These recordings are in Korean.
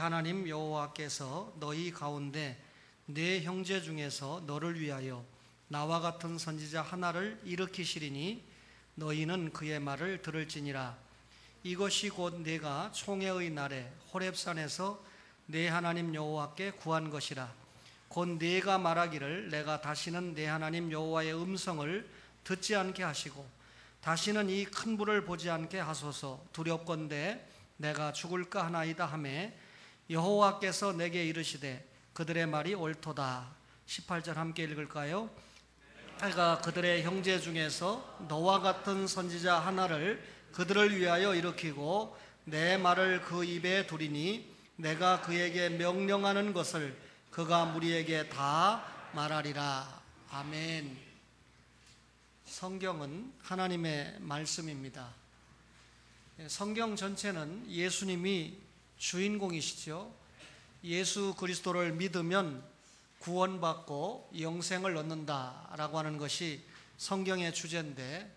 하나님 여호와께서 너희 가운데 네 형제 중에서 너를 위하여 나와 같은 선지자 하나를 일으키시리니 너희는 그의 말을 들을지니라. 이것이 곧 네가 총회의 날에 호렙산에서 네 하나님 여호와께 구한 것이라. 곧 네가 말하기를 내가 다시는 네 하나님 여호와의 음성을 듣지 않게 하시고 다시는 이 큰 불을 보지 않게 하소서. 두렵건대 내가 죽을까 하나이다 하매 여호와께서 내게 이르시되 그들의 말이 옳도다. 18절 함께 읽을까요? 내가 그들의 형제 중에서 너와 같은 선지자 하나를 그들을 위하여 일으키고 내 말을 그 입에 두리니 내가 그에게 명령하는 것을 그가 무리에게 다 말하리라. 아멘. 성경은 하나님의 말씀입니다. 성경 전체는 예수님이 주인공이시죠. 예수 그리스도를 믿으면 구원받고 영생을 얻는다라고 하는 것이 성경의 주제인데,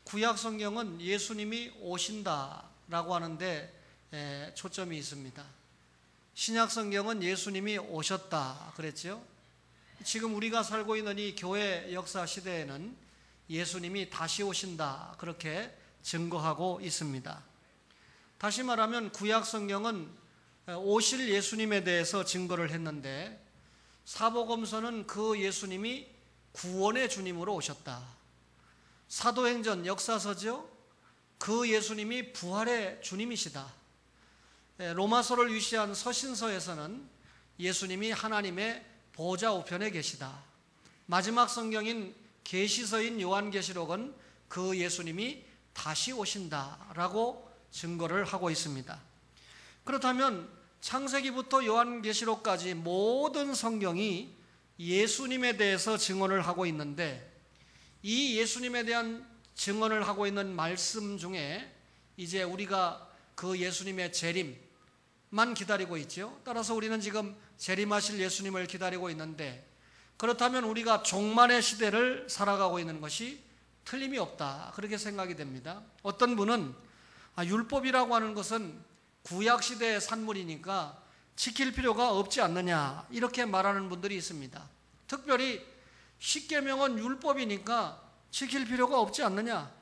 구약 성경은 예수님이 오신다라고 하는데 초점이 있습니다. 신약 성경은 예수님이 오셨다 그랬죠. 지금 우리가 살고 있는 이 교회 역사 시대에는 예수님이 다시 오신다 그렇게 증거하고 있습니다. 다시 말하면 구약 성경은 오실 예수님에 대해서 증거를 했는데, 사복음서는 그 예수님이 구원의 주님으로 오셨다. 사도행전 역사서죠. 그 예수님이 부활의 주님이시다. 로마서를 위시한 서신서에서는 예수님이 하나님의 보좌 우편에 계시다. 마지막 성경인 계시서인 요한계시록은 그 예수님이 다시 오신다라고 증거를 하고 있습니다. 그렇다면 창세기부터 요한계시록까지 모든 성경이 예수님에 대해서 증언을 하고 있는데, 이 예수님에 대한 증언을 하고 있는 말씀 중에 이제 우리가 그 예수님의 재림만 기다리고 있죠. 따라서 우리는 지금 재림하실 예수님을 기다리고 있는데, 그렇다면 우리가 종말의 시대를 살아가고 있는 것이 틀림이 없다 그렇게 생각이 됩니다. 어떤 분은 율법이라고 하는 것은 구약시대의 산물이니까 지킬 필요가 없지 않느냐 이렇게 말하는 분들이 있습니다. 특별히 십계명은 율법이니까 지킬 필요가 없지 않느냐,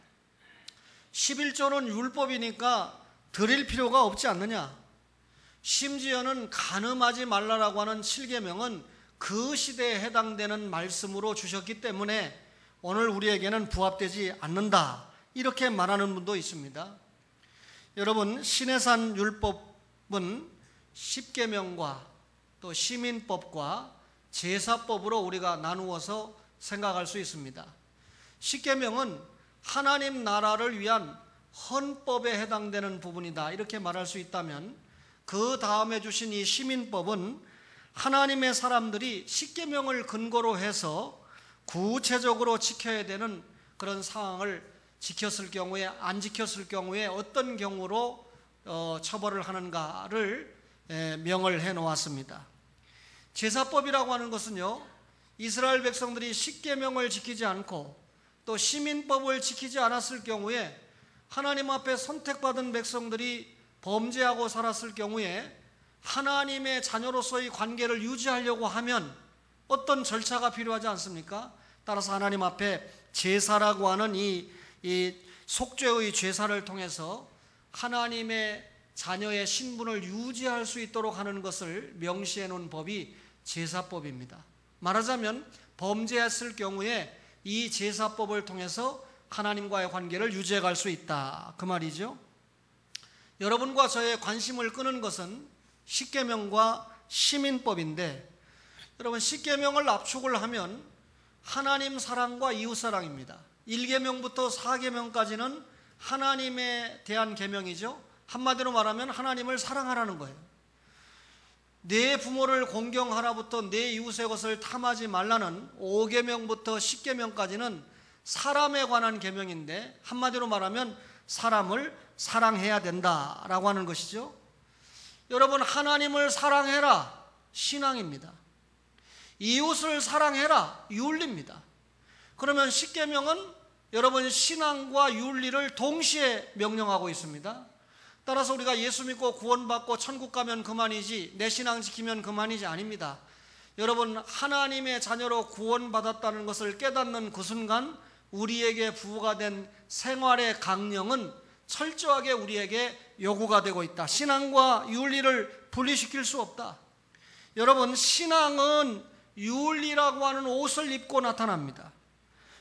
11조는 율법이니까 드릴 필요가 없지 않느냐, 심지어는 간음하지 말라라고 하는 7계명은 그 시대에 해당되는 말씀으로 주셨기 때문에 오늘 우리에게는 부합되지 않는다 이렇게 말하는 분도 있습니다. 여러분, 시내산 율법은 십계명과 또 시민법과 제사법으로 우리가 나누어서 생각할 수 있습니다. 십계명은 하나님 나라를 위한 헌법에 해당되는 부분이다 이렇게 말할 수 있다면, 그 다음에 주신 이 시민법은 하나님의 사람들이 십계명을 근거로 해서 구체적으로 지켜야 되는 그런 상황을 지켰을 경우에 안 지켰을 경우에 어떤 경우로 처벌을 하는가를 명을 해 놓았습니다. 제사법이라고 하는 것은요, 이스라엘 백성들이 십계명을 지키지 않고 또 시민법을 지키지 않았을 경우에 하나님 앞에 선택받은 백성들이 범죄하고 살았을 경우에 하나님의 자녀로서의 관계를 유지하려고 하면 어떤 절차가 필요하지 않습니까? 따라서 하나님 앞에 제사라고 하는 이 속죄의 제사를 통해서 하나님의 자녀의 신분을 유지할 수 있도록 하는 것을 명시해 놓은 법이 제사법입니다. 말하자면 범죄했을 경우에 이 제사법을 통해서 하나님과의 관계를 유지해 갈 수 있다 그 말이죠. 여러분과 저의 관심을 끄는 것은 십계명과 시민법인데, 여러분, 십계명을 압축을 하면 하나님 사랑과 이웃 사랑입니다. 1계명부터 4계명까지는 하나님에 대한 계명이죠. 한마디로 말하면 하나님을 사랑하라는 거예요. 내 부모를 공경하라부터 내 이웃의 것을 탐하지 말라는 5계명부터 10계명까지는 사람에 관한 계명인데, 한마디로 말하면 사람을 사랑해야 된다라고 하는 것이죠. 여러분, 하나님을 사랑해라 신앙입니다. 이웃을 사랑해라 윤리입니다. 그러면 십계명은 여러분 신앙과 윤리를 동시에 명령하고 있습니다. 따라서 우리가 예수 믿고 구원받고 천국 가면 그만이지, 내 신앙 지키면 그만이지 아닙니다. 여러분, 하나님의 자녀로 구원받았다는 것을 깨닫는 그 순간 우리에게 부호가 된 생활의 강령은 철저하게 우리에게 요구가 되고 있다. 신앙과 윤리를 분리시킬 수 없다. 여러분, 신앙은 윤리라고 하는 옷을 입고 나타납니다.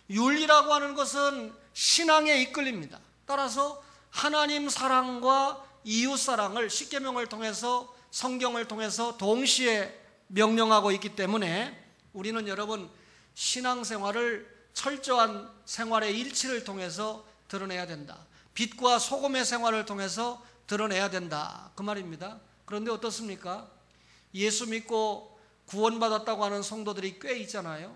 윤리라고 하는 것은 신앙에 이끌립니다. 따라서 하나님 사랑과 이웃 사랑을 십계명을 통해서, 성경을 통해서 동시에 명령하고 있기 때문에 우리는 여러분, 신앙생활을 철저한 생활의 일치를 통해서 드러내야 된다. 빛과 소금의 생활을 통해서 드러내야 된다, 그 말입니다. 그런데 어떻습니까? 예수 믿고 구원받았다고 하는 성도들이 꽤 있잖아요.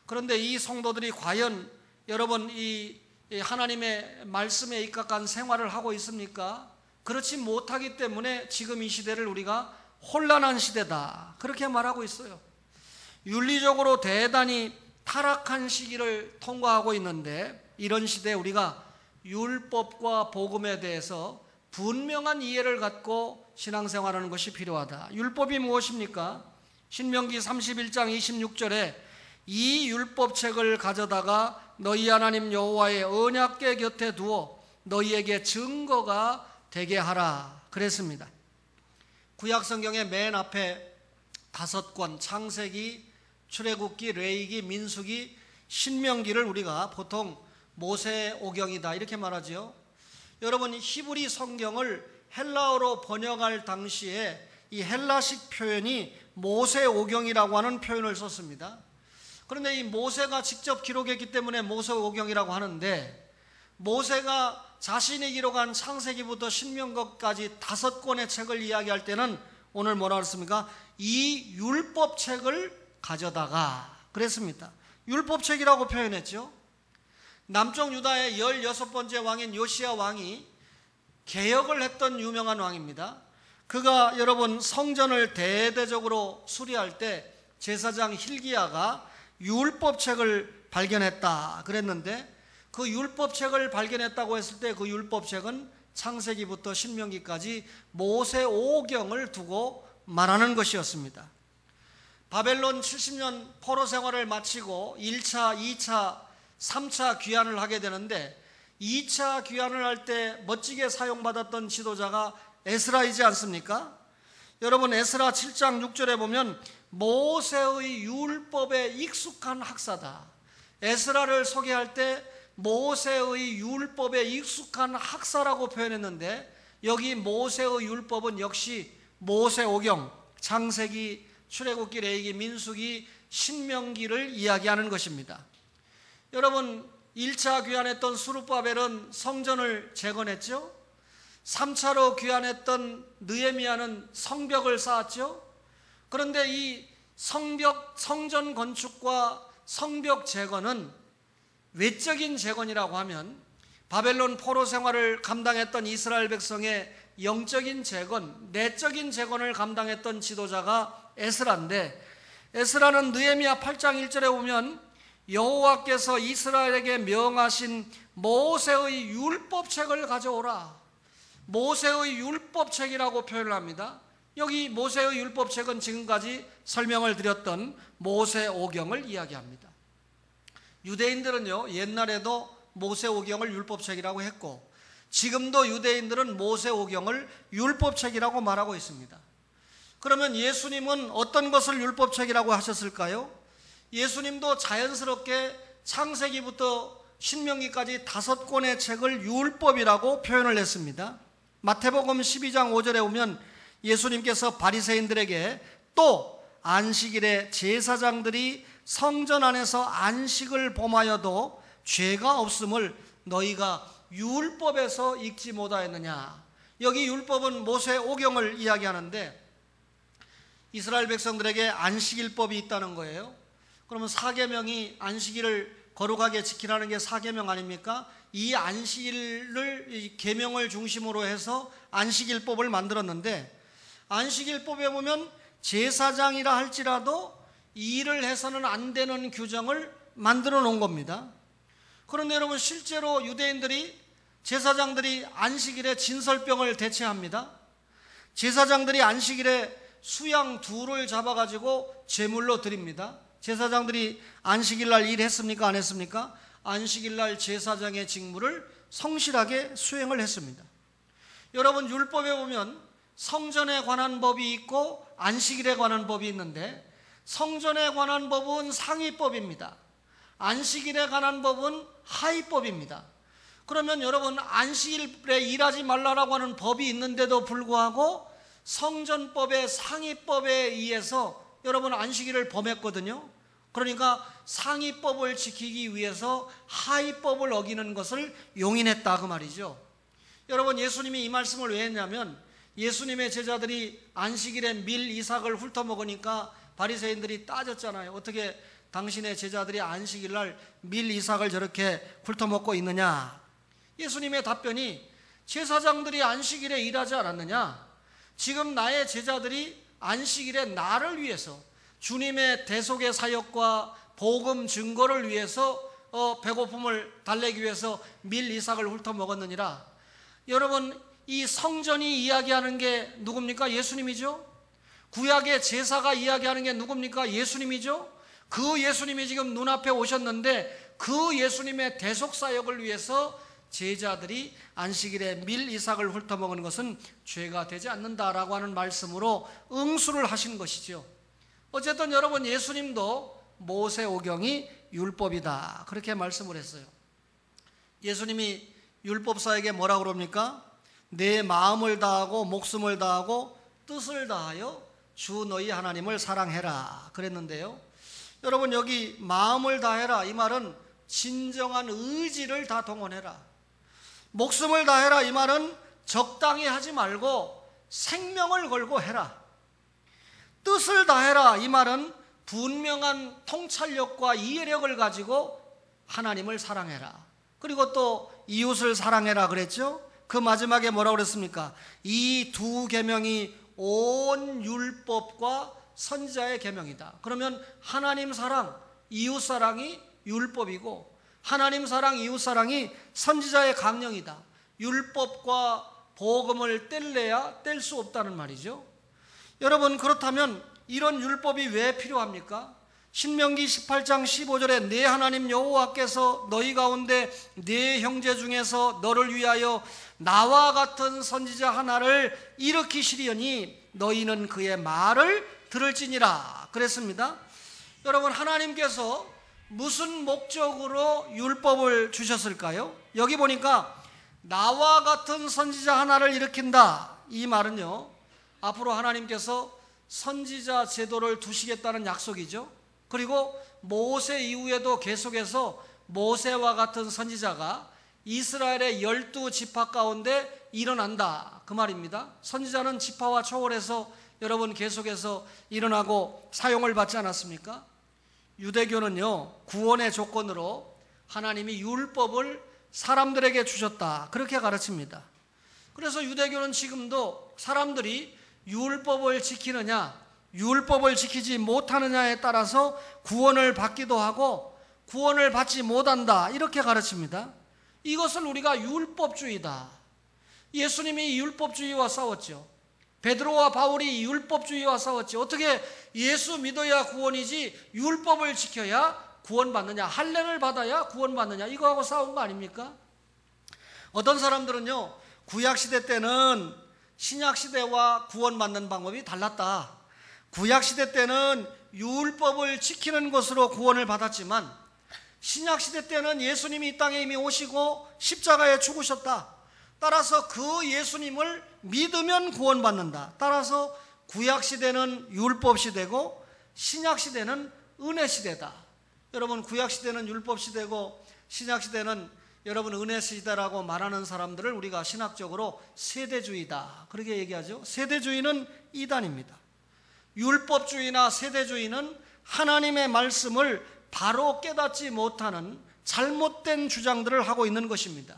그런데 이 성도들이 과연 여러분 이 하나님의 말씀에 입각한 생활을 하고 있습니까? 그렇지 못하기 때문에 지금 이 시대를 우리가 혼란한 시대다, 그렇게 말하고 있어요. 윤리적으로 대단히 타락한 시기를 통과하고 있는데, 이런 시대에 우리가 율법과 복음에 대해서 분명한 이해를 갖고 신앙생활하는 것이 필요하다. 율법이 무엇입니까? 신명기 31장 26절에 이 율법책을 가져다가 너희 하나님 여호와의 언약궤 곁에 두어 너희에게 증거가 되게 하라 그랬습니다. 구약성경의 맨 앞에 5권, 창세기, 출애굽기, 레위기, 민수기, 신명기를 우리가 보통 모세오경이다 이렇게 말하죠. 여러분, 히브리 성경을 헬라어로 번역할 당시에 이 헬라식 표현이 모세오경이라고 하는 표현을 썼습니다. 그런데 이 모세가 직접 기록했기 때문에 모세오경이라고 하는데, 모세가 자신이 기록한 창세기부터 신명기까지 5권의 책을 이야기할 때는 오늘 뭐라 그랬습니까? 이 율법책을 가져다가 그랬습니다. 율법책이라고 표현했죠. 남쪽 유다의 16번째 왕인 요시야 왕이 개혁을 했던 유명한 왕입니다. 그가 여러분 성전을 대대적으로 수리할 때 제사장 hil기야가 율법책을 발견했다 그랬는데, 그 율법책을 발견했다고 했을 때 그 율법책은 창세기부터 신명기까지 모세오경을 두고 말하는 것이었습니다. 바벨론 70년 포로 생활을 마치고 1차, 2차, 3차 귀환을 하게 되는데, 2차 귀환을 할 때 멋지게 사용받았던 지도자가 에스라이지 않습니까? 여러분, 에스라 7장 6절에 보면 모세의 율법에 익숙한 학사다. 에스라를 소개할 때 모세의 율법에 익숙한 학사라고 표현했는데, 여기 모세의 율법은 역시 모세오경, 창세기, 출애굽기, 레위기, 민수기, 신명기를 이야기하는 것입니다. 여러분, 1차 귀환했던 스룹바벨은 성전을 재건했죠. 3차로 귀환했던 느헤미야는 성벽을 쌓았죠. 그런데 이 성전 건축과 성벽 재건은 외적인 재건이라고 하면, 바벨론 포로 생활을 감당했던 이스라엘 백성의 영적인 재건, 내적인 재건을 감당했던 지도자가 에스라인데, 에스라는 느헤미야 8장 1절에 보면 여호와께서 이스라엘에게 명하신 모세의 율법책을 가져오라, 모세의 율법책이라고 표현을 합니다. 여기 모세의 율법책은 지금까지 설명을 드렸던 모세오경을 이야기합니다. 유대인들은요, 옛날에도 모세오경을 율법책이라고 했고, 지금도 유대인들은 모세오경을 율법책이라고 말하고 있습니다. 그러면 예수님은 어떤 것을 율법책이라고 하셨을까요? 예수님도 자연스럽게 창세기부터 신명기까지 5권의 책을 율법이라고 표현을 했습니다. 마태복음 12장 5절에 보면 예수님께서 바리새인들에게 또 안식일에 제사장들이 성전 안에서 안식을 범하여도 죄가 없음을 너희가 율법에서 읽지 못하였느냐. 여기 율법은 모세오경을 이야기하는데, 이스라엘 백성들에게 안식일법이 있다는 거예요. 그러면 사계명이 안식일을 거룩하게 지키라는 게 사계명 아닙니까? 이 안식일을, 이 계명을 중심으로 해서 안식일법을 만들었는데, 안식일법에 보면 제사장이라 할지라도 일을 해서는 안 되는 규정을 만들어 놓은 겁니다. 그런데 여러분, 실제로 유대인들이 제사장들이 안식일에 진설병을 대체합니다. 제사장들이 안식일에 수양 둘을 잡아가지고 제물로 드립니다. 제사장들이 안식일날 일했습니까? 안 했습니까? 안식일날 제사장의 직무를 성실하게 수행을 했습니다. 여러분, 율법에 보면 성전에 관한 법이 있고 안식일에 관한 법이 있는데, 성전에 관한 법은 상위법입니다. 안식일에 관한 법은 하위법입니다. 그러면 여러분, 안식일에 일하지 말라라고 하는 법이 있는데도 불구하고 성전법의 상위법에 의해서 여러분 안식일을 범했거든요. 그러니까 상위법을 지키기 위해서 하위법을 어기는 것을 용인했다, 그 말이죠. 여러분, 예수님이 이 말씀을 왜 했냐면, 예수님의 제자들이 안식일에 밀 이삭을 훑어먹으니까 바리새인들이 따졌잖아요. 어떻게 당신의 제자들이 안식일날 밀 이삭을 저렇게 훑어먹고 있느냐. 예수님의 답변이, 제사장들이 안식일에 일하지 않았느냐? 지금 나의 제자들이 안식일에 나를 위해서, 주님의 대속의 사역과 복음 증거를 위해서 배고픔을 달래기 위해서 밀 이삭을 훑어먹었느니라. 여러분, 이 성전이 이야기하는 게 누굽니까? 예수님이죠. 구약의 제사가 이야기하는 게 누굽니까? 예수님이죠. 그 예수님이 지금 눈앞에 오셨는데, 그 예수님의 대속사역을 위해서 제자들이 안식일에 밀 이삭을 훑어먹은 것은 죄가 되지 않는다라고 하는 말씀으로 응수를 하신 것이죠. 어쨌든 여러분, 예수님도 모세오경이 율법이다, 그렇게 말씀을 했어요. 예수님이 율법사에게 뭐라고 그럽니까? 내 마음을 다하고 목숨을 다하고 뜻을 다하여 주 너희 하나님을 사랑해라 그랬는데요. 여러분, 여기 마음을 다해라, 이 말은 진정한 의지를 다 동원해라. 목숨을 다해라, 이 말은 적당히 하지 말고 생명을 걸고 해라. 뜻을 다해라, 이 말은 분명한 통찰력과 이해력을 가지고 하나님을 사랑해라. 그리고 또 이웃을 사랑해라 그랬죠. 그 마지막에 뭐라고 그랬습니까? 이 두 계명이 온 율법과 선지자의 계명이다. 그러면 하나님 사랑, 이웃 사랑이 율법이고, 하나님 사랑, 이웃 사랑이 선지자의 강령이다. 율법과 복음을 뗄래야 뗄 수 없다는 말이죠. 여러분, 그렇다면 이런 율법이 왜 필요합니까? 신명기 18장 15절에 내 하나님 여호와께서 너희 가운데 네 형제 중에서 너를 위하여 나와 같은 선지자 하나를 일으키시리니 너희는 그의 말을 들을지니라 그랬습니다. 여러분, 하나님께서 무슨 목적으로 율법을 주셨을까요? 여기 보니까 나와 같은 선지자 하나를 일으킨다, 이 말은요, 앞으로 하나님께서 선지자 제도를 두시겠다는 약속이죠. 그리고 모세 이후에도 계속해서 모세와 같은 선지자가 이스라엘의 12지파 가운데 일어난다, 그 말입니다. 선지자는 지파와 초월해서 여러분 계속해서 일어나고 사용을 받지 않았습니까? 유대교는요, 구원의 조건으로 하나님이 율법을 사람들에게 주셨다, 그렇게 가르칩니다. 그래서 유대교는 지금도 사람들이 율법을 지키느냐, 율법을 지키지 못하느냐에 따라서 구원을 받기도 하고 구원을 받지 못한다, 이렇게 가르칩니다. 이것을 우리가 율법주의다. 예수님이 율법주의와 싸웠죠. 베드로와 바울이 율법주의와 싸웠지. 어떻게 예수 믿어야 구원이지 율법을 지켜야 구원받느냐, 할례를 받아야 구원받느냐, 이거하고 싸운 거 아닙니까? 어떤 사람들은요, 구약시대 때는 신약시대와 구원받는 방법이 달랐다. 구약시대 때는 율법을 지키는 것으로 구원을 받았지만 신약시대 때는 예수님이 이 땅에 이미 오시고 십자가에 죽으셨다. 따라서 그 예수님을 믿으면 구원받는다. 따라서 구약시대는 율법시대고 신약시대는 은혜시대다. 여러분, 구약시대는 율법시대고 신약시대는 여러분 은혜시대라고 말하는 사람들을 우리가 신학적으로 세대주의다, 그렇게 얘기하죠. 세대주의는 이단입니다. 율법주의나 세대주의는 하나님의 말씀을 바로 깨닫지 못하는 잘못된 주장들을 하고 있는 것입니다.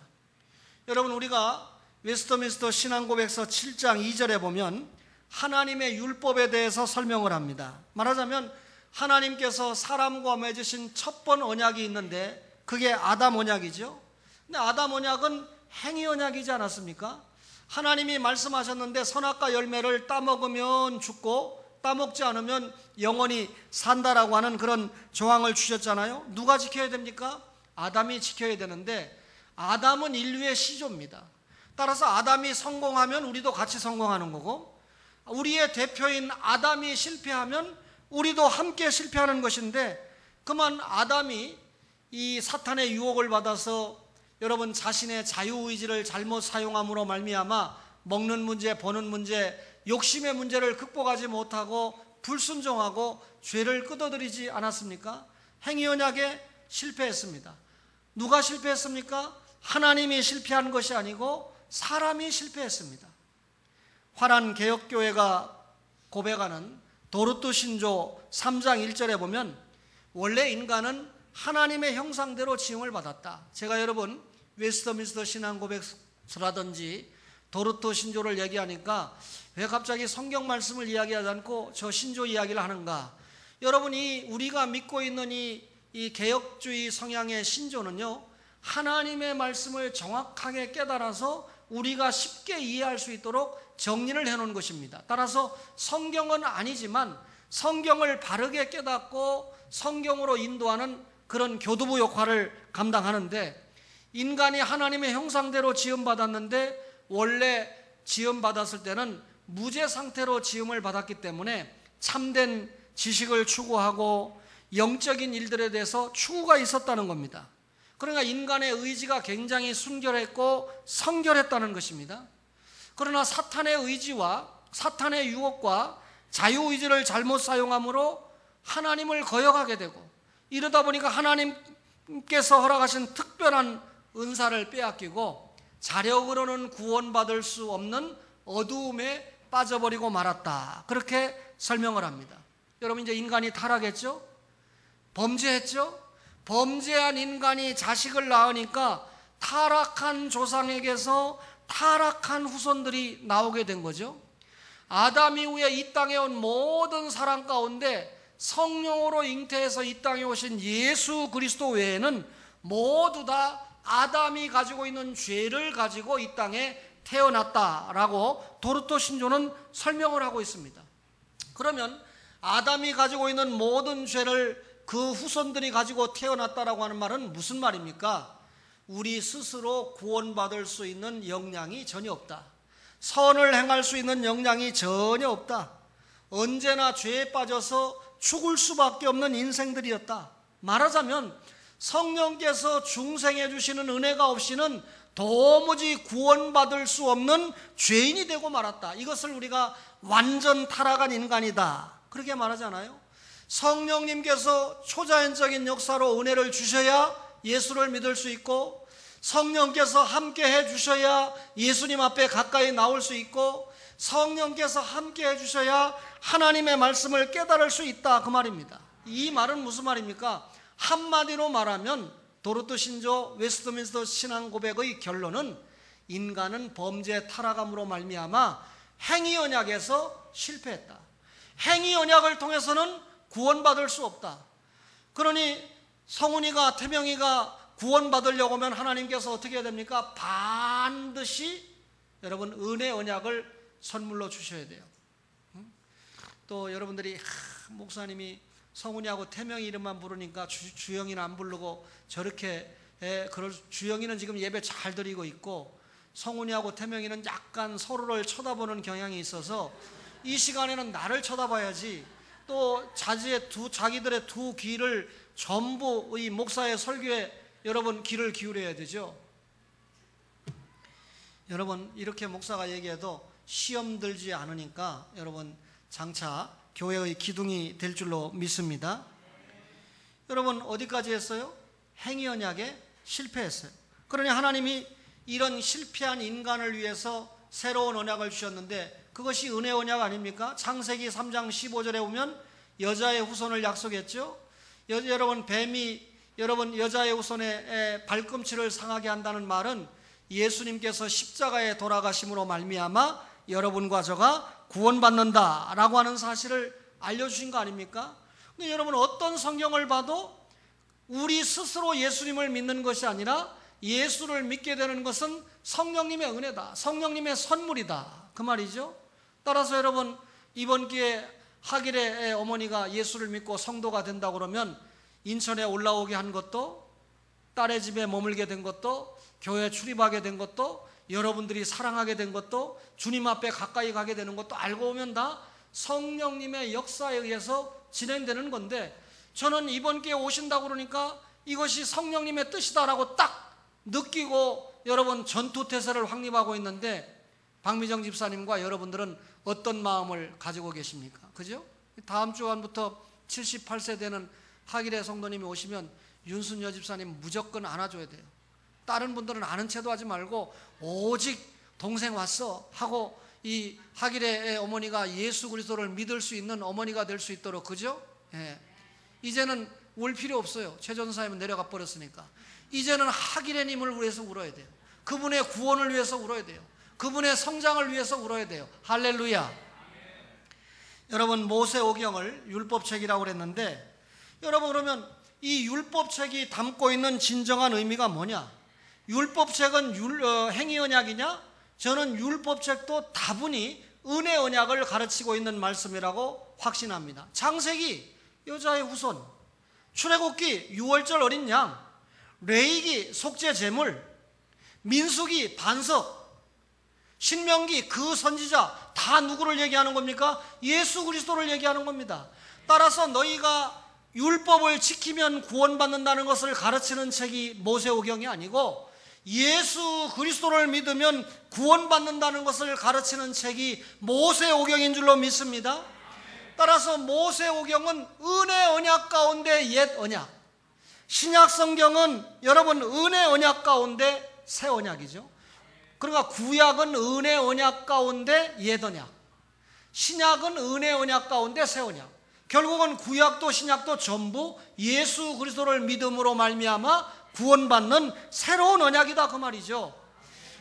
여러분, 우리가 웨스트민스터 신앙고백서 7장 2절에 보면 하나님의 율법에 대해서 설명을 합니다. 말하자면 하나님께서 사람과 맺으신 첫 번 언약이 있는데 그게 아담 언약이죠. 근데 아담 언약은 행위 언약이지 않았습니까? 하나님이 말씀하셨는데 선악과 열매를 따먹으면 죽고 따먹지 않으면 영원히 산다라고 하는 그런 조항을 주셨잖아요. 누가 지켜야 됩니까? 아담이 지켜야 되는데 아담은 인류의 시조입니다. 따라서 아담이 성공하면 우리도 같이 성공하는 거고, 우리의 대표인 아담이 실패하면 우리도 함께 실패하는 것인데, 그만 아담이 이 사탄의 유혹을 받아서 여러분 자신의 자유의지를 잘못 사용함으로 말미암아 먹는 문제, 보는 문제, 욕심의 문제를 극복하지 못하고 불순종하고 죄를 끄덕거리지 않았습니까? 행위 언약에 실패했습니다. 누가 실패했습니까? 하나님이 실패한 것이 아니고 사람이 실패했습니다. 화란 개혁교회가 고백하는 도르트 신조 3장 1절에 보면 원래 인간은 하나님의 형상대로 지음을 받았다. 제가 여러분 웨스트민스터 신앙고백서라든지 도르트 신조를 얘기하니까 왜 갑자기 성경 말씀을 이야기하지 않고 저 신조 이야기를 하는가? 여러분이 우리가 믿고 있는 이 개혁주의 성향의 신조는요, 하나님의 말씀을 정확하게 깨달아서 우리가 쉽게 이해할 수 있도록 정리를 해놓은 것입니다. 따라서 성경은 아니지만 성경을 바르게 깨닫고 성경으로 인도하는 그런 교두부 역할을 감당하는데, 인간이 하나님의 형상대로 지음받았는데 원래 지음받았을 때는 무죄 상태로 지음을 받았기 때문에 참된 지식을 추구하고 영적인 일들에 대해서 추구가 있었다는 겁니다. 그러니까 인간의 의지가 굉장히 순결했고 성결했다는 것입니다. 그러나 사탄의 의지와 사탄의 유혹과 자유의지를 잘못 사용함으로 하나님을 거역하게 되고, 이러다 보니까 하나님께서 허락하신 특별한 은사를 빼앗기고 자력으로는 구원받을 수 없는 어두움에 빠져버리고 말았다. 그렇게 설명을 합니다. 여러분, 이제 인간이 타락했죠? 범죄했죠? 범죄한 인간이 자식을 낳으니까 타락한 조상에게서 타락한 후손들이 나오게 된 거죠. 아담 이후에 이 땅에 온 모든 사람 가운데 성령으로 잉태해서 이 땅에 오신 예수 그리스도 외에는 모두 다 아담이 가지고 있는 죄를 가지고 이 땅에 태어났다라고 도르트 신조는 설명을 하고 있습니다. 그러면 아담이 가지고 있는 모든 죄를 그 후손들이 가지고 태어났다라고 하는 말은 무슨 말입니까? 우리 스스로 구원받을 수 있는 역량이 전혀 없다. 선을 행할 수 있는 역량이 전혀 없다. 언제나 죄에 빠져서 죽을 수밖에 없는 인생들이었다. 말하자면 성령께서 중생해 주시는 은혜가 없이는 도무지 구원받을 수 없는 죄인이 되고 말았다. 이것을 우리가 완전 타락한 인간이다, 그렇게 말하잖아요. 성령님께서 초자연적인 역사로 은혜를 주셔야 예수를 믿을 수 있고, 성령께서 함께 해 주셔야 예수님 앞에 가까이 나올 수 있고, 성령께서 함께 해 주셔야 하나님의 말씀을 깨달을 수 있다, 그 말입니다. 이 말은 무슨 말입니까? 한마디로 말하면 도르트 신조 웨스트민스터 신앙 고백의 결론은 인간은 범죄 타락함으로 말미암아 행위 언약에서 실패했다. 행위 언약을 통해서는 구원받을 수 없다. 그러니 성훈이가, 태명이가 구원받으려고 하면 하나님께서 어떻게 해야 됩니까? 반드시 여러분 은혜 언약을 선물로 주셔야 돼요. 또 여러분들이 목사님이 성훈이하고 태명이 이름만 부르니까 주영이는 안 부르고 저렇게, 주영이는 지금 예배 잘 드리고 있고 성훈이하고 태명이는 약간 서로를 쳐다보는 경향이 있어서 이 시간에는 나를 쳐다봐야지, 또 자기들의 두 귀를 전부 이 목사의 설교에 여러분 귀를 기울여야 되죠. 여러분, 이렇게 목사가 얘기해도 시험 들지 않으니까 여러분 장차 교회의 기둥이 될 줄로 믿습니다. 여러분, 어디까지 했어요? 행위 언약에 실패했어요. 그러니 하나님이 이런 실패한 인간을 위해서 새로운 언약을 주셨는데 그것이 은혜 언약 아닙니까? 창세기 3장 15절에 보면 여자의 후손을 약속했죠. 여러분, 뱀이 여러분 여자의 후손의 발꿈치를 상하게 한다는 말은 예수님께서 십자가에 돌아가심으로 말미암아 여러분과 저가 구원받는다라고 하는 사실을 알려주신 거 아닙니까? 근데 여러분, 어떤 성경을 봐도 우리 스스로 예수님을 믿는 것이 아니라 예수를 믿게 되는 것은 성령님의 은혜다, 성령님의 선물이다, 그 말이죠. 따라서 여러분, 이번 기회에 하길의 어머니가 예수를 믿고 성도가 된다고 그러면 인천에 올라오게 한 것도, 딸의 집에 머물게 된 것도, 교회 출입하게 된 것도, 여러분들이 사랑하게 된 것도, 주님 앞에 가까이 가게 되는 것도 알고 보면 다 성령님의 역사에 의해서 진행되는 건데, 저는 이번 기회에 오신다고 그러니까 이것이 성령님의 뜻이다라고 딱 느끼고 여러분 전투태세를 확립하고 있는데, 박미정 집사님과 여러분들은 어떤 마음을 가지고 계십니까? 그죠? 다음 주간부터 78세 되는 하길의 성도님이 오시면 윤순여 집사님 무조건 안아줘야 돼요. 다른 분들은 아는 체도 하지 말고 오직 동생 왔어 하고 이 하길의 어머니가 예수 그리스도를 믿을 수 있는 어머니가 될 수 있도록, 그죠? 예. 이제는 울 필요 없어요. 최전사님은 내려가 버렸으니까. 이제는 하길의님을 위해서 울어야 돼요. 그분의 구원을 위해서 울어야 돼요. 그분의 성장을 위해서 울어야 돼요. 할렐루야. 여러분, 모세오경을 율법책이라고 그랬는데, 여러분 그러면 이 율법책이 담고 있는 진정한 의미가 뭐냐? 율법책은 행위 언약이냐? 저는 율법책도 다분히 은혜 언약을 가르치고 있는 말씀이라고 확신합니다. 창세기 여자의 후손, 출애굽기 유월절 어린 양, 레위기 속죄 제물, 민수기 반석, 신명기 그 선지자, 다 누구를 얘기하는 겁니까? 예수 그리스도를 얘기하는 겁니다. 따라서 너희가 율법을 지키면 구원받는다는 것을 가르치는 책이 모세오경이 아니고, 예수 그리스도를 믿으면 구원받는다는 것을 가르치는 책이 모세오경인 줄로 믿습니다. 따라서 모세오경은 은혜 언약 가운데 옛 언약, 신약 성경은 여러분 은혜 언약 가운데 새 언약이죠. 그러니까 구약은 은혜 언약 가운데 옛 언약, 신약은 은혜 언약 가운데 새 언약. 결국은 구약도 신약도 전부 예수 그리스도를 믿음으로 말미암아 구원받는 새로운 언약이다, 그 말이죠.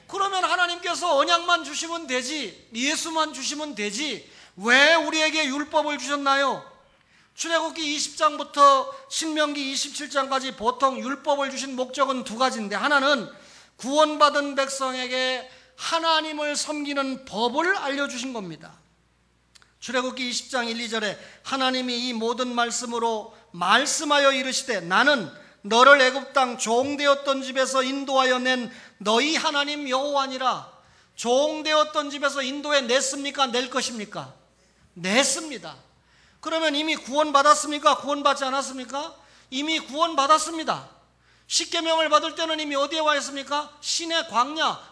그러면 하나님께서 언약만 주시면 되지, 예수만 주시면 되지, 왜 우리에게 율법을 주셨나요? 출애굽기 20장부터 신명기 27장까지 보통 율법을 주신 목적은 두 가지인데, 하나는 구원받은 백성에게 하나님을 섬기는 법을 알려주신 겁니다. 출애굽기 20장 1, 2절에 하나님이 이 모든 말씀으로 말씀하여 이르시되 나는 너를 애굽 땅 종되었던 집에서 인도하여 낸 너희 하나님 여호와니라. 종되었던 집에서 인도해 냈습니까? 낼 것입니까? 냈습니다. 그러면 이미 구원받았습니까? 구원받지 않았습니까? 이미 구원받았습니다. 십계명을 받을 때는 이미 어디에 와 있습니까? 신의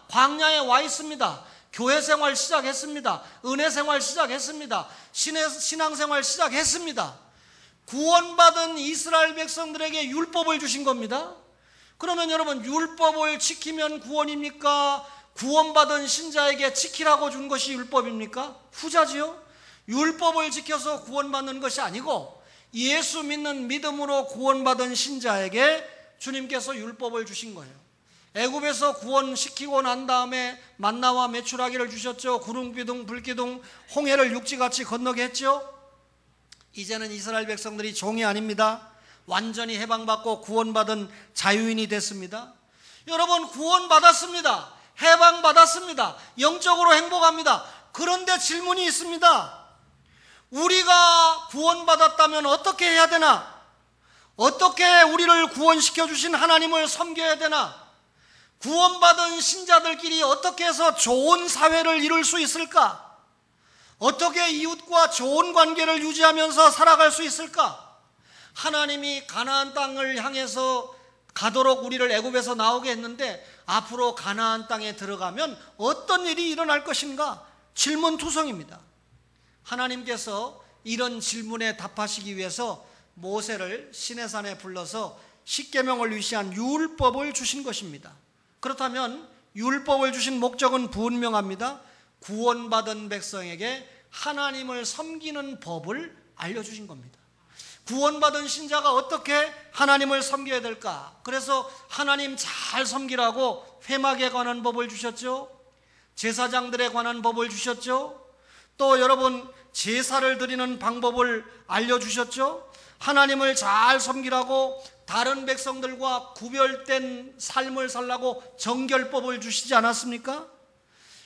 광야에 와 있습니다. 교회 생활 시작했습니다. 은혜 생활 시작했습니다. 신앙생활 시작했습니다. 구원받은 이스라엘 백성들에게 율법을 주신 겁니다. 그러면 여러분, 율법을 지키면 구원입니까? 구원받은 신자에게 지키라고 준 것이 율법입니까? 후자지요. 율법을 지켜서 구원받는 것이 아니고 예수 믿는 믿음으로 구원받은 신자에게 주님께서 율법을 주신 거예요. 애굽에서 구원시키고 난 다음에 만나와 메추라기를 주셨죠. 구름기둥, 불기둥, 홍해를 육지같이 건너게 했죠. 이제는 이스라엘 백성들이 종이 아닙니다. 완전히 해방받고 구원받은 자유인이 됐습니다. 여러분, 구원받았습니다. 해방받았습니다. 영적으로 행복합니다. 그런데 질문이 있습니다. 우리가 구원받았다면 어떻게 해야 되나? 어떻게 우리를 구원시켜 주신 하나님을 섬겨야 되나? 구원받은 신자들끼리 어떻게 해서 좋은 사회를 이룰 수 있을까? 어떻게 이웃과 좋은 관계를 유지하면서 살아갈 수 있을까? 하나님이 가나안 땅을 향해서 가도록 우리를 애굽에서 나오게 했는데 앞으로 가나안 땅에 들어가면 어떤 일이 일어날 것인가? 질문투성입니다. 하나님께서 이런 질문에 답하시기 위해서 모세를 시내산에 불러서 십계명을 위시한 율법을 주신 것입니다. 그렇다면 율법을 주신 목적은 분명합니다. 구원받은 백성에게 하나님을 섬기는 법을 알려주신 겁니다. 구원받은 신자가 어떻게 하나님을 섬겨야 될까? 그래서 하나님 잘 섬기라고 회막에 관한 법을 주셨죠. 제사장들에 관한 법을 주셨죠. 또 여러분 제사를 드리는 방법을 알려주셨죠? 하나님을 잘 섬기라고 다른 백성들과 구별된 삶을 살라고 정결법을 주시지 않았습니까?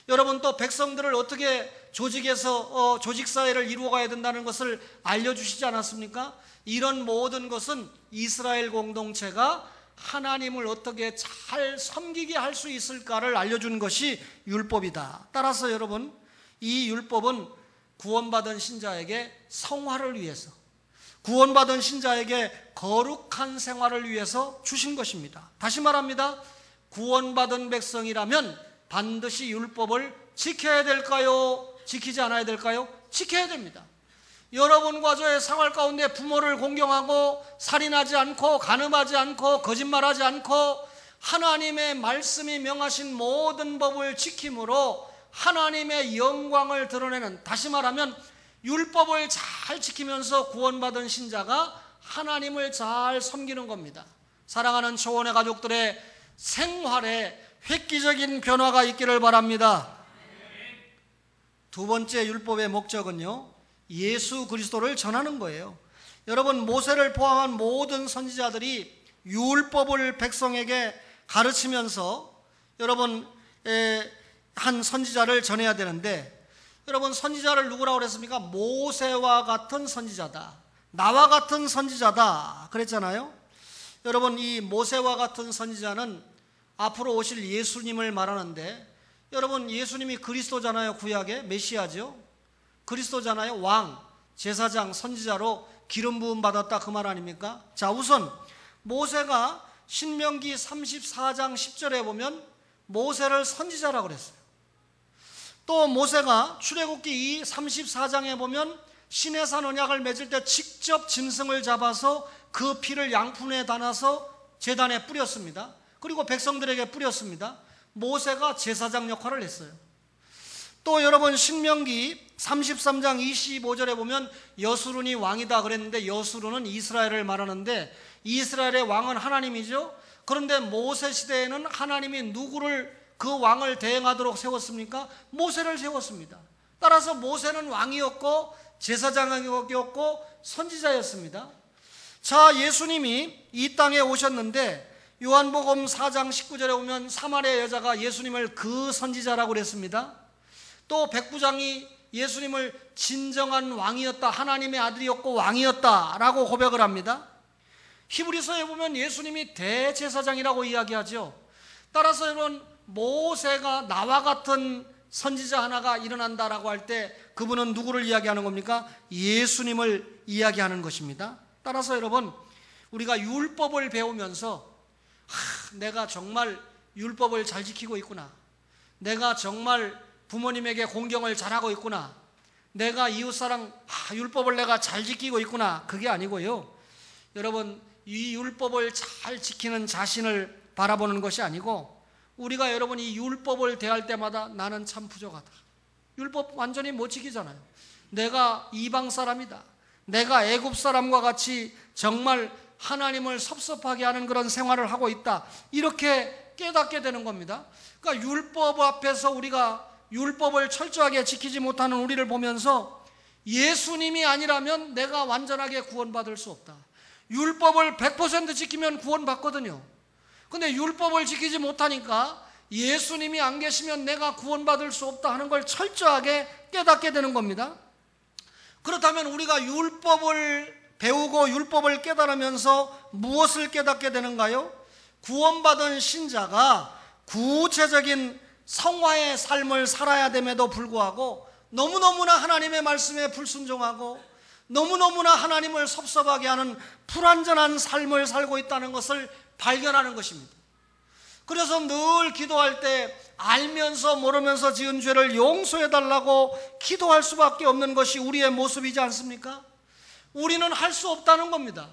여러분 또 백성들을 어떻게 조직에서 조직사회를 이루어가야 된다는 것을 알려주시지 않았습니까? 이런 모든 것은 이스라엘 공동체가 하나님을 어떻게 잘 섬기게 할 수 있을까를 알려주는 것이 율법이다. 따라서 여러분 이 율법은 구원받은 신자에게 성화를 위해서, 구원받은 신자에게 거룩한 생활을 위해서 주신 것입니다. 다시 말합니다. 구원받은 백성이라면 반드시 율법을 지켜야 될까요? 지키지 않아야 될까요? 지켜야 됩니다. 여러분과 저의 생활 가운데 부모를 공경하고 살인하지 않고 간음하지 않고 거짓말하지 않고 하나님의 말씀이 명하신 모든 법을 지킴으로 하나님의 영광을 드러내는, 다시 말하면 율법을 잘 지키면서 구원받은 신자가 하나님을 잘 섬기는 겁니다. 사랑하는 초원의 가족들의 생활에 획기적인 변화가 있기를 바랍니다. 두 번째 율법의 목적은요, 예수 그리스도를 전하는 거예요. 여러분 모세를 포함한 모든 선지자들이 율법을 백성에게 가르치면서 여러분 한 선지자를 전해야 되는데, 여러분 선지자를 누구라고 그랬습니까? 모세와 같은 선지자다, 나와 같은 선지자다 그랬잖아요. 여러분 이 모세와 같은 선지자는 앞으로 오실 예수님을 말하는데, 여러분 예수님이 그리스도잖아요. 구약의 메시아죠. 그리스도잖아요. 왕, 제사장, 선지자로 기름 부음 받았다 그 말 아닙니까? 자, 우선 모세가 신명기 34장 10절에 보면 모세를 선지자라고 그랬어요. 또 모세가 출애굽기 34장에 보면 시내산 언약을 맺을 때 직접 짐승을 잡아서 그 피를 양푼에 담아서 제단에 뿌렸습니다. 그리고 백성들에게 뿌렸습니다. 모세가 제사장 역할을 했어요. 또 여러분 신명기 33장 25절에 보면 여수룬이 왕이다 그랬는데, 여수룬은 이스라엘을 말하는데 이스라엘의 왕은 하나님이죠. 그런데 모세 시대에는 하나님이 누구를 그 왕을 대행하도록 세웠습니까? 모세를 세웠습니다. 따라서 모세는 왕이었고 제사장이었고 선지자였습니다. 자, 예수님이 이 땅에 오셨는데 요한복음 4장 19절에 보면 사마리아 여자가 예수님을 그 선지자라고 그랬습니다. 또 백부장이 예수님을 진정한 왕이었다, 하나님의 아들이었고 왕이었다라고 고백을 합니다. 히브리서에 보면 예수님이 대제사장이라고 이야기하죠. 따라서 여러분 모세가 나와 같은 선지자 하나가 일어난다라고 할 때 그분은 누구를 이야기하는 겁니까? 예수님을 이야기하는 것입니다. 따라서 여러분 우리가 율법을 배우면서 내가 정말 율법을 잘 지키고 있구나, 내가 정말 부모님에게 공경을 잘하고 있구나, 내가 이웃사랑 율법을 내가 잘 지키고 있구나, 그게 아니고요. 여러분 이 율법을 잘 지키는 자신을 바라보는 것이 아니고, 우리가 여러분 이 율법을 대할 때마다 나는 참 부족하다, 율법 완전히 못 지키잖아요. 내가 이방 사람이다, 내가 애굽 사람과 같이 정말 하나님을 섭섭하게 하는 그런 생활을 하고 있다, 이렇게 깨닫게 되는 겁니다. 그러니까 율법 앞에서 우리가 율법을 철저하게 지키지 못하는 우리를 보면서 예수님이 아니라면 내가 완전하게 구원받을 수 없다, 율법을 100% 지키면 구원받거든요. 근데 율법을 지키지 못하니까 예수님이 안 계시면 내가 구원받을 수 없다 하는 걸 철저하게 깨닫게 되는 겁니다. 그렇다면 우리가 율법을 배우고 율법을 깨달으면서 무엇을 깨닫게 되는가요? 구원받은 신자가 구체적인 성화의 삶을 살아야 됨에도 불구하고 너무너무나 하나님의 말씀에 불순종하고 너무너무나 하나님을 섭섭하게 하는 불완전한 삶을 살고 있다는 것을 발견하는 것입니다. 그래서 늘 기도할 때 알면서 모르면서 지은 죄를 용서해달라고 기도할 수밖에 없는 것이 우리의 모습이지 않습니까? 우리는 할 수 없다는 겁니다.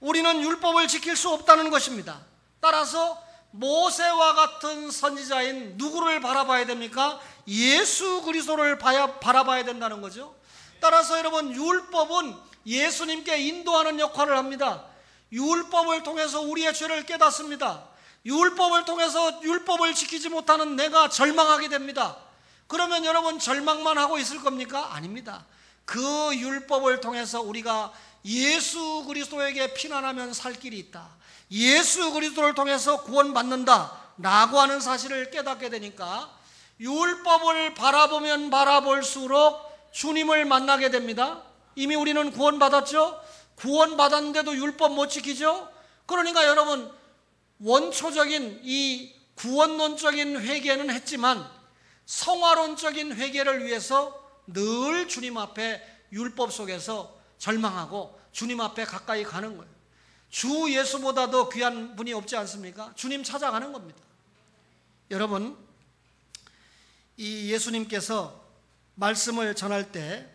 우리는 율법을 지킬 수 없다는 것입니다. 따라서 모세와 같은 선지자인 누구를 바라봐야 됩니까? 예수 그리스도를 바라봐야 된다는 거죠. 따라서 여러분 율법은 예수님께 인도하는 역할을 합니다. 율법을 통해서 우리의 죄를 깨닫습니다. 율법을 통해서 율법을 지키지 못하는 내가 절망하게 됩니다. 그러면 여러분 절망만 하고 있을 겁니까? 아닙니다. 그 율법을 통해서 우리가 예수 그리스도에게 피난하면 살 길이 있다, 예수 그리스도를 통해서 구원받는다 라고 하는 사실을 깨닫게 되니까 율법을 바라보면 바라볼수록 주님을 만나게 됩니다. 이미 우리는 구원받았죠? 구원받았는데도 율법 못 지키죠? 그러니까 여러분 원초적인 이 구원론적인 회개는 했지만 성화론적인 회개를 위해서 늘 주님 앞에 율법 속에서 절망하고 주님 앞에 가까이 가는 거예요. 주 예수보다 더 귀한 분이 없지 않습니까? 주님 찾아가는 겁니다. 여러분, 이 예수님께서 말씀을 전할 때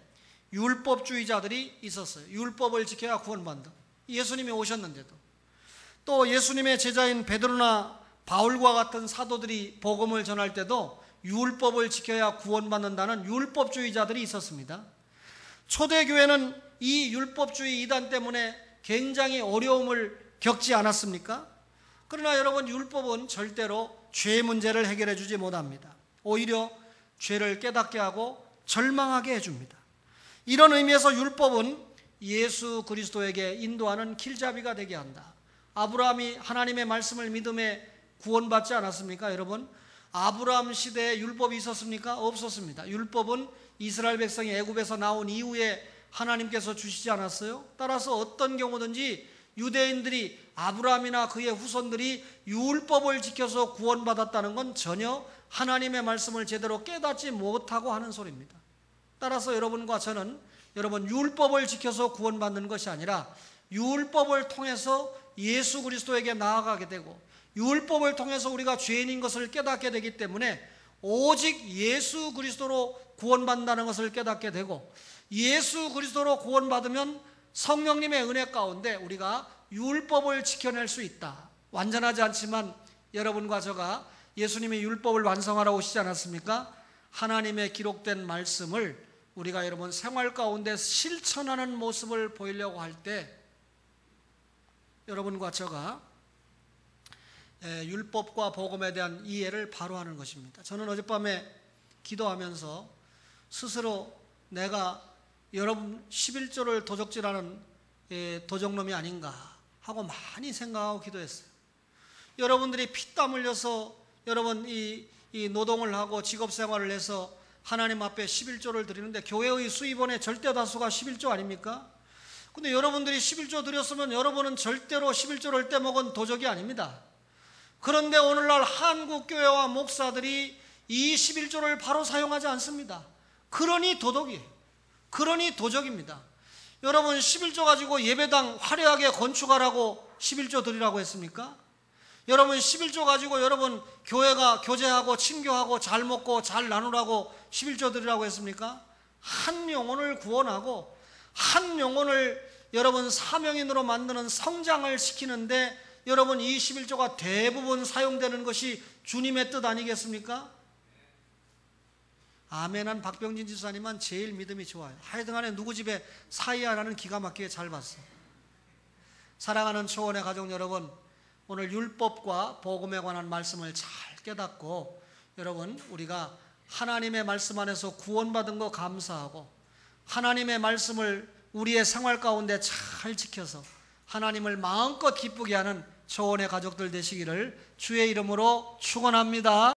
율법주의자들이 있었어요. 율법을 지켜야 구원받는다. 예수님이 오셨는데도. 또 예수님의 제자인 베드로나 바울과 같은 사도들이 복음을 전할 때도 율법을 지켜야 구원받는다는 율법주의자들이 있었습니다. 초대교회는 이 율법주의 이단 때문에 굉장히 어려움을 겪지 않았습니까? 그러나 여러분, 율법은 절대로 죄 문제를 해결해 주지 못합니다. 오히려 죄를 깨닫게 하고 절망하게 해줍니다. 이런 의미에서 율법은 예수 그리스도에게 인도하는 길잡이가 되게 한다. 아브라함이 하나님의 말씀을 믿음에 구원받지 않았습니까? 여러분, 아브라함 시대에 율법이 있었습니까? 없었습니다. 율법은 이스라엘 백성이 애굽에서 나온 이후에 하나님께서 주시지 않았어요? 따라서 어떤 경우든지 유대인들이 아브라함이나 그의 후손들이 율법을 지켜서 구원받았다는 건 전혀 하나님의 말씀을 제대로 깨닫지 못하고 하는 소리입니다. 따라서 여러분과 저는 여러분 율법을 지켜서 구원받는 것이 아니라 율법을 통해서 예수 그리스도에게 나아가게 되고 율법을 통해서 우리가 죄인인 것을 깨닫게 되기 때문에 오직 예수 그리스도로 구원받는다는 것을 깨닫게 되고 예수 그리스도로 구원받으면 성령님의 은혜 가운데 우리가 율법을 지켜낼 수 있다. 완전하지 않지만 여러분과 저가 예수님이 율법을 완성하러 오시지 않았습니까? 하나님의 기록된 말씀을 우리가 여러분 생활 가운데 실천하는 모습을 보이려고 할 때 여러분과 저가 율법과 복음에 대한 이해를 바로 하는 것입니다. 저는 어젯밤에 기도하면서 스스로 내가 여러분 11조를 도적질하는 도적놈이 아닌가 하고 많이 생각하고 기도했어요. 여러분들이 피땀 흘려서 여러분 이 노동을 하고 직업생활을 해서 하나님 앞에 11조를 드리는데 교회의 수입원의 절대 다수가 11조 아닙니까? 근데 여러분들이 11조 드렸으면 여러분은 절대로 11조를 떼먹은 도적이 아닙니다. 그런데 오늘날 한국교회와 목사들이 이 11조를 바로 사용하지 않습니다. 그러니 도덕이에요. 그러니 도적입니다. 여러분 11조 가지고 예배당 화려하게 건축하라고 11조 드리라고 했습니까? 여러분 11조 가지고 여러분 교회가 교제하고 친교하고 잘 먹고 잘 나누라고 11조 드리라고 했습니까? 한 영혼을 구원하고 한 영혼을 여러분 사명인으로 만드는 성장을 시키는데 여러분 이 11조가 대부분 사용되는 것이 주님의 뜻 아니겠습니까? 아멘한 박병진 지사님은 제일 믿음이 좋아요. 하여튼간에 누구 집에 사이야라는 기가 막히게 잘 봤어. 사랑하는 초원의 가족 여러분, 오늘 율법과 복음에 관한 말씀을 잘 깨닫고 여러분 우리가 하나님의 말씀 안에서 구원받은 거 감사하고 하나님의 말씀을 우리의 생활 가운데 잘 지켜서 하나님을 마음껏 기쁘게 하는 초원의 가족들 되시기를 주의 이름으로 축원합니다.